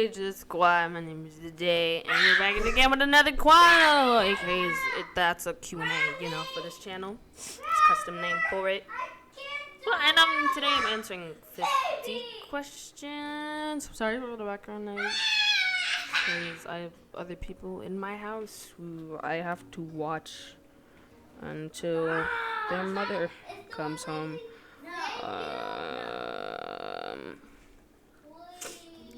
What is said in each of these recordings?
just Squad. My name is Jay, and we're back again with another Quhnah. AKA, that's a Q&A, for this channel. It's custom name for it. Well, and today I'm answering 50 questions. I'm sorry for the background noise, because I have other people in my house who I have to watch until their mother comes home.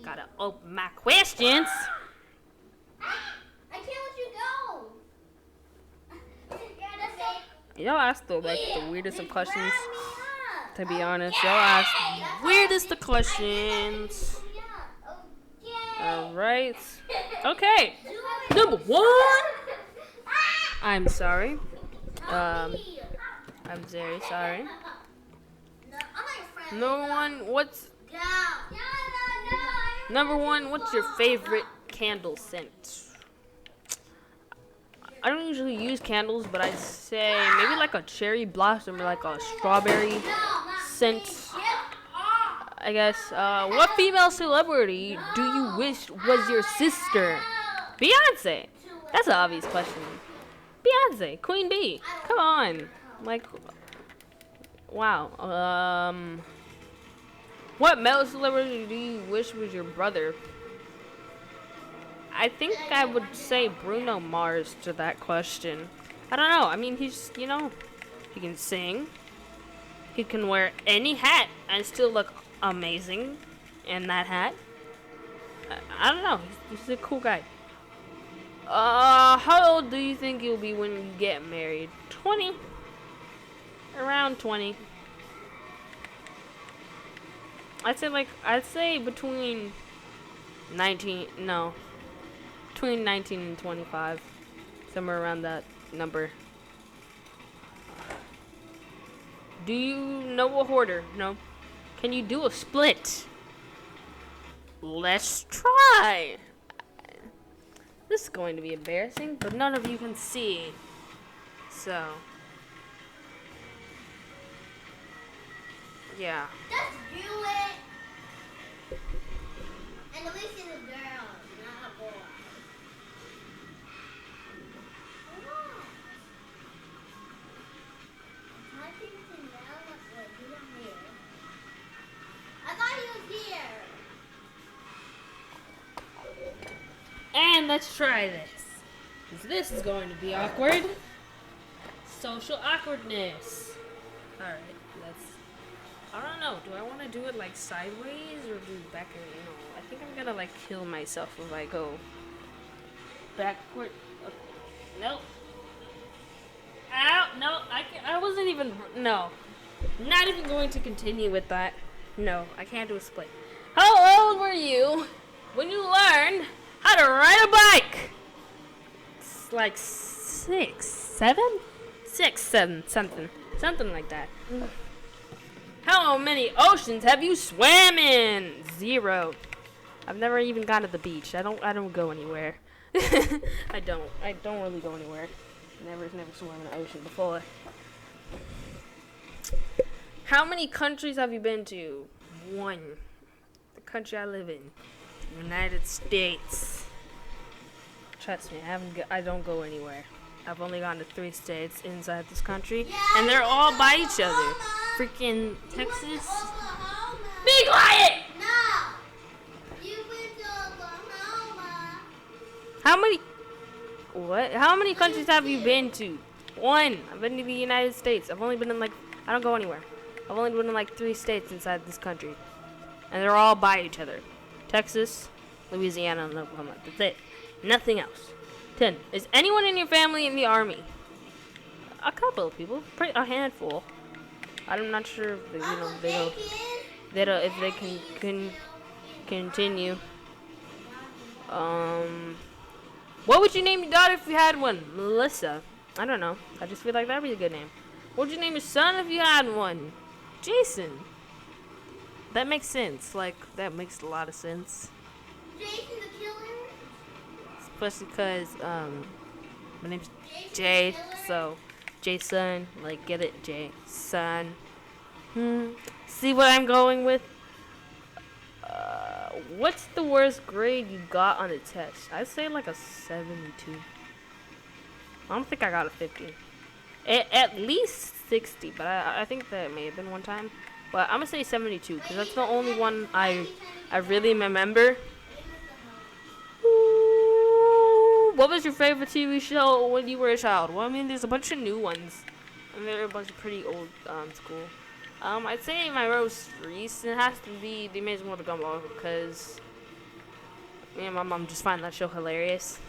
Gotta open my questions. I can't let you go. Y'all ask the weirdest of questions. To be honest, y'all ask weirdest of questions. Alright. Okay. Number 1. I'm sorry. I'm very sorry. Number one, what's your favorite candle scent? I don't usually use candles, but I'd say maybe like a cherry blossom or like a strawberry scent. I guess. What female celebrity do you wish was your sister? Beyonce. That's an obvious question. Beyonce, Queen Bee. Come on. Wow. What male celebrity do you wish was your brother? I think I would say Bruno Mars to that question. I don't know. I mean, he's, he can sing. He can wear any hat and still look amazing in that hat. I don't know. He's a cool guy. How old do you think you'll be when you get married? 20. Around 20. I'd say between 19 and 25. Somewhere around that number. Do you know a hoarder? No. Can you do a split? Let's try. This is going to be embarrassing, but none of you can see. So, yeah. Just do it. And at least it's a girl, not a boy. Come on. I think it's now. Wait, he's not here. I thought he was here. And let's try this. 'Cause this is going to be awkward. Social awkwardness. Alright, I don't know. Do I want to do it like sideways or do back? I think I'm gonna like kill myself if I go backward. Nope. Ow! No, I wasn't even. No, not even going to continue with that. No, I can't do a split. How old were you when you learned how to ride a bike? It's like 6, 7, something like that. How many oceans have you swam in? 0. I've never even gone to the beach. I don't go anywhere. I don't really go anywhere. Never swam in the ocean before. How many countries have you been to? 1. The country I live in, United States. Trust me, I don't go anywhere. I've only gone to 3 states inside this country, and they're all by each other. Freaking Texas. Be quiet! No! You went to Oklahoma. How many countries have you been to? 1. I've been to the United States. I've only been in I don't go anywhere. I've only been in 3 states inside this country. And they're all by each other. Texas, Louisiana, and Oklahoma. That's it. Nothing else. 10. Is anyone in your family in the army? A couple of people. A handful. I'm not sure if they can continue. What would you name your daughter if you had one? Melissa. I don't know. I just feel like that'd be a good name. What would you name your son if you had one? Jason. That makes sense. That makes a lot of sense. Jason the Killer? Especially because, my name's Jay, so Jason, get it, Jason. See what I'm going with? What's the worst grade you got on a test? I'd say like a 72. I don't think I got a 50. At least 60, but I think that may have been one time. But I'm gonna say 72 because that's the only one I really remember. Ooh, what was your favorite TV show when you were a child? Well, I mean, there's a bunch of new ones, and there are a bunch of pretty old school. I'd say my most recent has to be The Amazing World of Gumball because me and my mom just find that show hilarious.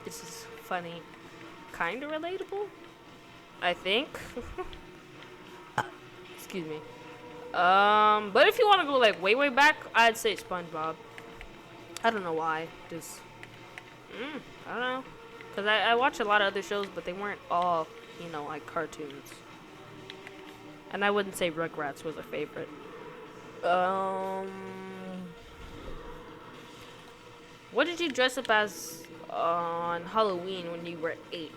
It's just funny, kind of relatable, I think. Excuse me. But if you want to go like way back, I'd say SpongeBob. I don't know why. Just I don't know. Cause I watch a lot of other shows, but they weren't all like cartoons. And I wouldn't say Rugrats was a favorite. What did you dress up as on Halloween when you were 8?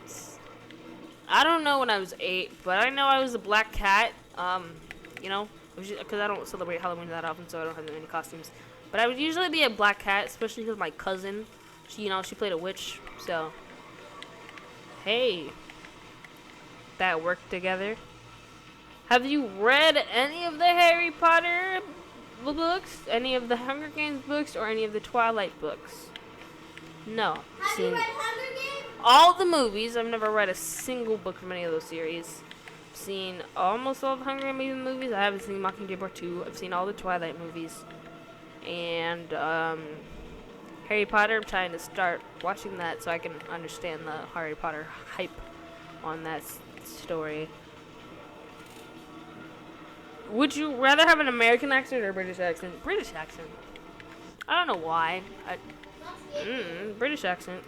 I don't know when I was 8, but I know I was a black cat. Because I don't celebrate Halloween that often, so I don't have any costumes. But I would usually be a black cat, especially because my cousin, she played a witch. So, hey, that worked together. Have you read any of the Harry Potter books, any of the Hunger Games books, or any of the Twilight books? No. Have you read Hunger Games? All the movies. I've never read a single book from any of those series. I've seen almost all the Hunger Games movies. I haven't seen Mockingjay Part 2. I've seen all the Twilight movies. And Harry Potter, I'm trying to start watching that so I can understand the Harry Potter hype on that story. Would you rather have an American accent or a British accent? British accent. I don't know why. British accent.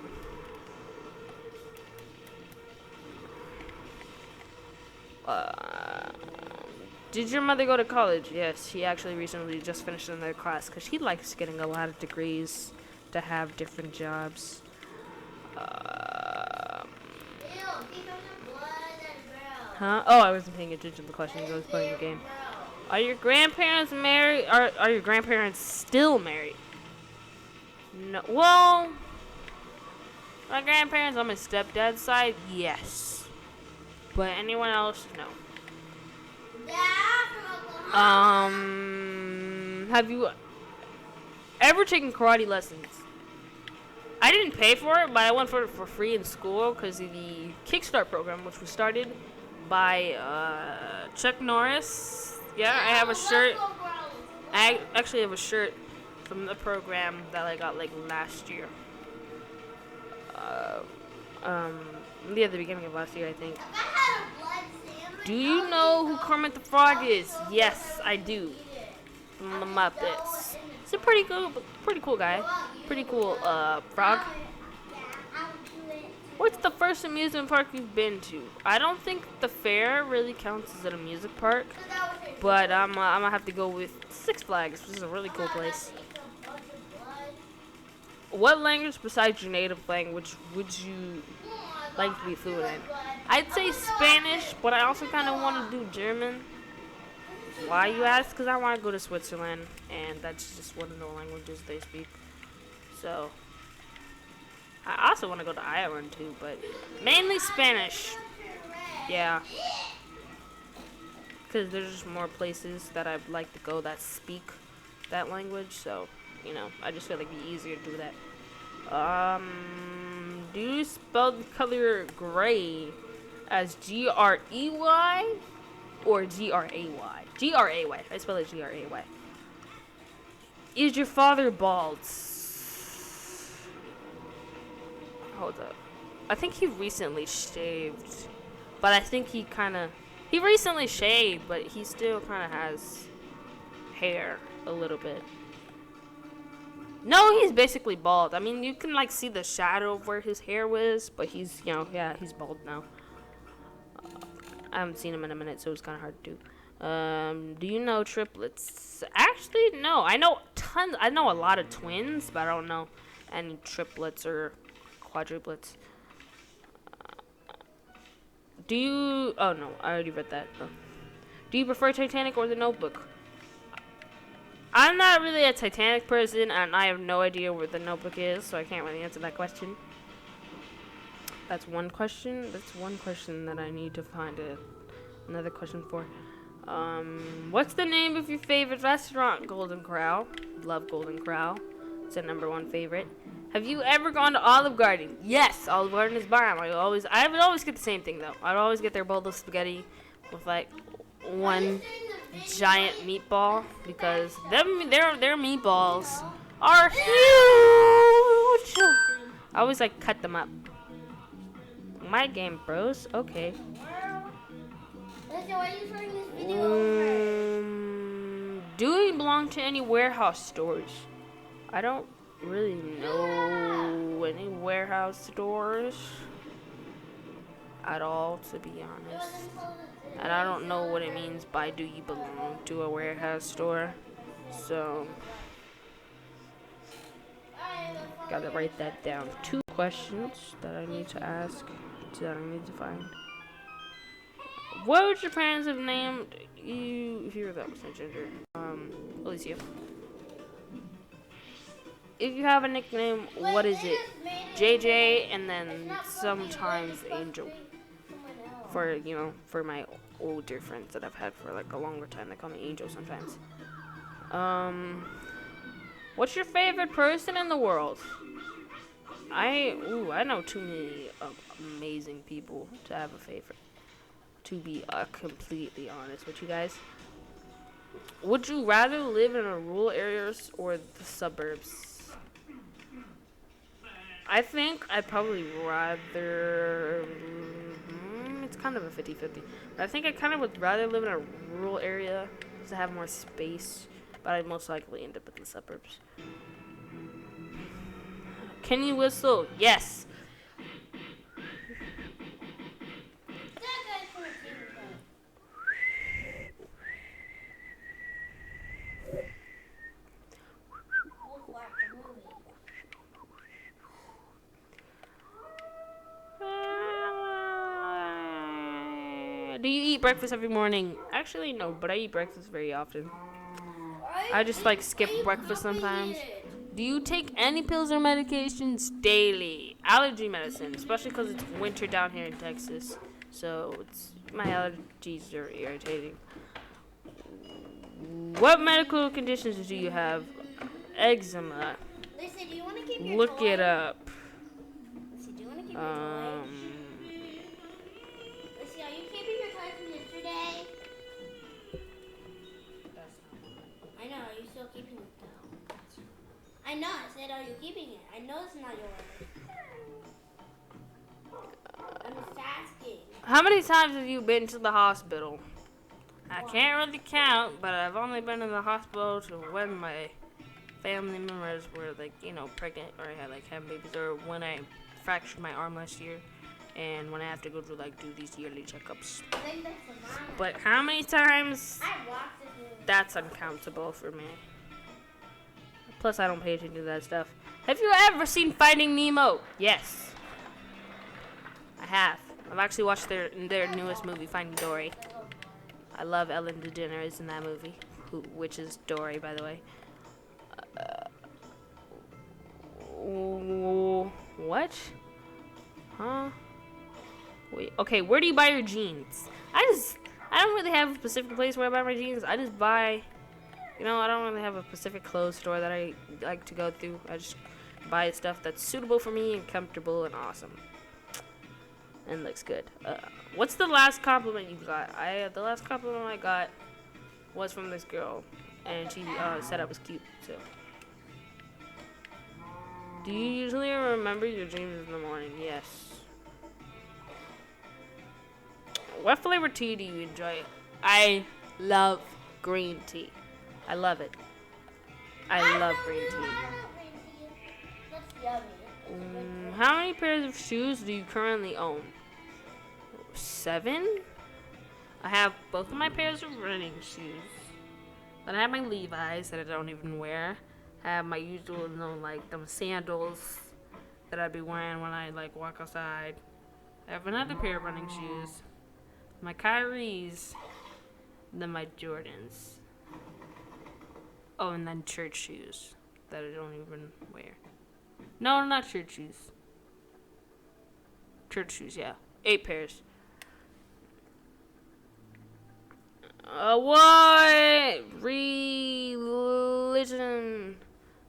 Did your mother go to college? Yes, she actually recently just finished another class because she likes getting a lot of degrees to have different jobs. Huh? Oh, I wasn't paying attention to the question. I was playing the game. Are your grandparents married? Are your grandparents still married? No. Well, my grandparents on my stepdad's side, yes. But anyone else, no. Have you ever taken karate lessons? I didn't pay for it, but I went for it for free in school because of the Kickstart program, which was started by Chuck Norris. Yeah, I have a shirt. I actually have a shirt from the program that I got like last year. At the beginning of last year, I think. Do you know who Kermit the Frog is? Yes, I do. From the Muppets. He's a pretty cool guy. Pretty cool frog. What's the first amusement park you've been to? I don't think the fair really counts as an amusement park, but I'm gonna have to go with Six Flags, which is a really cool place. What language besides your native language would you like to be fluent in? I'd say Spanish, but I also kind of want to do German. Why, you ask? Because I want to go to Switzerland, and that's just one of the languages they speak. So, I also want to go to Ireland too, but mainly Spanish. Yeah. Because there's just more places that I'd like to go that speak that language, so, I just feel like it'd be easier to do that. Do you spell the color gray as Grey or Gray? Gray. I spell it Gray. Is your father bald? Hold up. I think he recently shaved. But I think he recently shaved, but he still kind of has hair a little bit. No, he's basically bald. I mean, you can see the shadow of where his hair was, but he's, he's bald now. I haven't seen him in a minute, so it's kind of hard to do. Do you know triplets? Actually, no. I know tons. I know a lot of twins, but I don't know any triplets or quadruplets. Oh no, I already read that. Oh. Do you prefer Titanic or The Notebook? I'm not really a Titanic person, and I have no idea where the Notebook is, so I can't really answer that question. That's one question. That's one question that I need to find another question for. What's the name of your favorite restaurant? Golden Corral. Love Golden Corral. It's a #1 favorite. Have you ever gone to Olive Garden? Yes, Olive Garden is bomb. I would always get the same thing though. I'd always get their bowl of spaghetti with like one giant meatball because their meatballs are huge. I always like cut them up. My game, bros. Okay. Do you belong to any warehouse stores? I don't really know any warehouse stores at all, to be honest. And I don't know what it means by do you belong to a warehouse store. So, gotta write that down. 2 questions that I need to ask, that I need to find. What would your parents have named you if you were that much ginger? Alicia. If you have a nickname, what is it? JJ, and then sometimes Angel. For my older friends that I've had for like a longer time, they call me Angel sometimes. What's your favorite person in the world? I know too many amazing people to have a favorite. To be completely honest with you guys. Would you rather live in a rural areas or the suburbs? I think I'd probably rather... it's kind of a 50-50. But I think I kind of would rather live in a rural area to have more space. But I'd most likely end up in the suburbs. Can you whistle? Yes. Do you eat breakfast every morning? Actually, no, but I eat breakfast very often. I just like skip breakfast sometimes. Do you take any pills or medications daily? Allergy medicine, especially because it's winter down here in Texas. So my allergies are irritating. What medical conditions do you have? Eczema. Lisa, do you want to keep your Look toy? it up. Lisa, do you want to keep your toy? Lisa, are you keeping your toy from yesterday? I know, are you still keeping it though? I know, I said, are you keeping it? I know it's not yours. I'm just asking. How many times have you been to the hospital? I can't really count, but I've only been in the hospital to when my family members were pregnant or had babies, or when I fractured my arm last year, and when I have to go to do these yearly checkups. I think that's the mom. But how many times? I watched this movie. That's uncountable for me. Plus, I don't pay attention to that stuff. Have you ever seen Finding Nemo? Yes. I have. I've actually watched their newest movie, Finding Dory. I love Ellen DeGeneres in that movie, which is Dory, by the way. What? Huh? Wait. Okay, where do you buy your jeans? I don't really have a specific place where I buy my jeans. I just buy, I don't really have a specific clothes store that I like to go through. I just buy stuff that's suitable for me and comfortable and awesome. And looks good. What's the last compliment you got? The last compliment I got was from this girl, and she said I was cute. So, do you usually remember your dreams in the morning? Yes. What flavor tea do you enjoy? I love green tea. I love it. I love green tea. That's yummy. How many pairs of shoes do you currently own? 7? I have both of my pairs of running shoes. Then I have my Levi's that I don't even wear. I have my usual, them sandals that I'd be wearing when I walk outside. I have another pair of running shoes. My Kyries. Then my Jordans. Oh, and then church shoes that I don't even wear. No, not church shoes. Church shoes, yeah. 8 pairs. What religion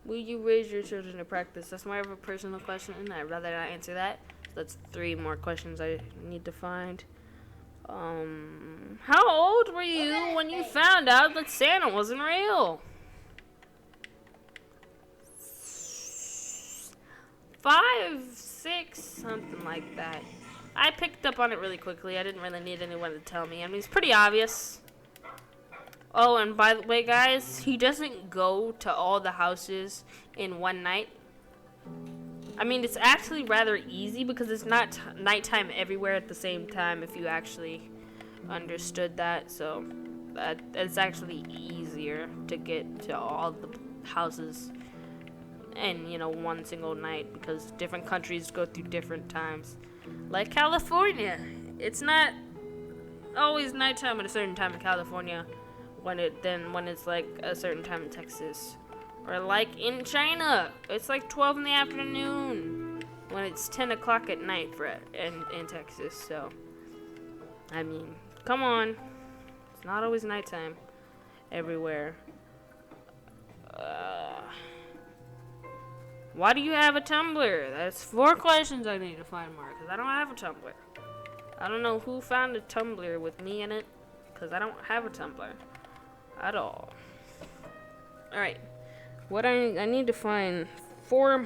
will you raise your children to practice? That's more of a personal question, and I'd rather not answer that. That's 3 more questions I need to find. How old were you when you found out that Santa wasn't real? 5, 6, something like that. I picked up on it really quickly. I didn't really need anyone to tell me. I mean, it's pretty obvious. Oh, and by the way, guys, he doesn't go to all the houses in one night. I mean, it's actually rather easy because it's not nighttime everywhere at the same time if you actually understood that. So it's actually easier to get to all the houses in, one single night because different countries go through different times. Like California, it's not always nighttime at a certain time in California when it's like a certain time in Texas. Or like in China, it's like 12 in the afternoon when it's 10 o'clock at night in Texas. So, I mean, come on. It's not always nighttime everywhere. Why do you have a Tumblr? That's 4 questions I need to find more, because I don't have a Tumblr. I don't know who found a Tumblr with me in it, because I don't have a Tumblr at all. Alright. What I need to find 4.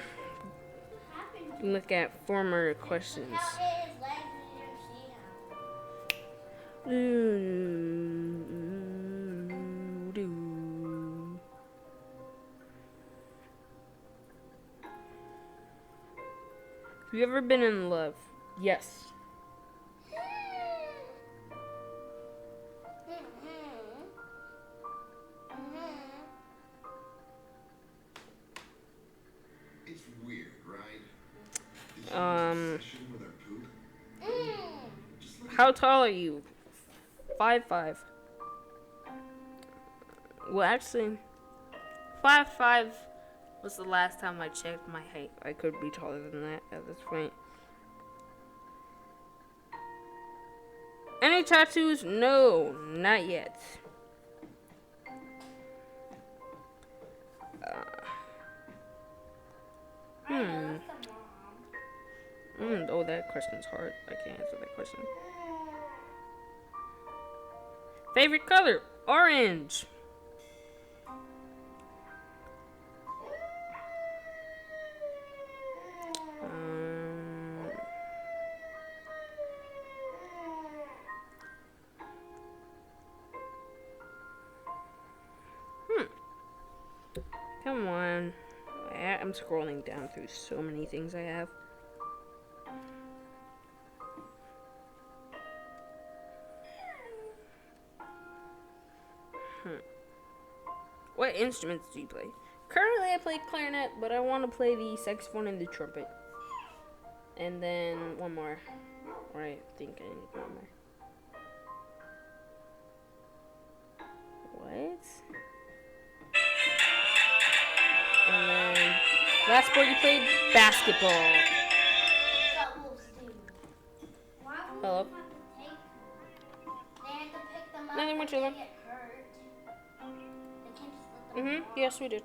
Look at former questions. Have you ever been in love? Yes. It's weird, right? How tall are you? 5'5". Well, actually, 5'5" was the last time I checked my height. I could be taller than that at this point. Any tattoos? No, not yet. Oh, that question's hard. I can't answer that question. Favorite color? Orange. Come on. I'm scrolling down through so many things I have. What instruments do you play? Currently I play clarinet, but I want to play the saxophone and the trumpet. And then one more. I think I need one more. What? And then last sport you played? Basketball. Hello? Nothing much of them. Yes, we did.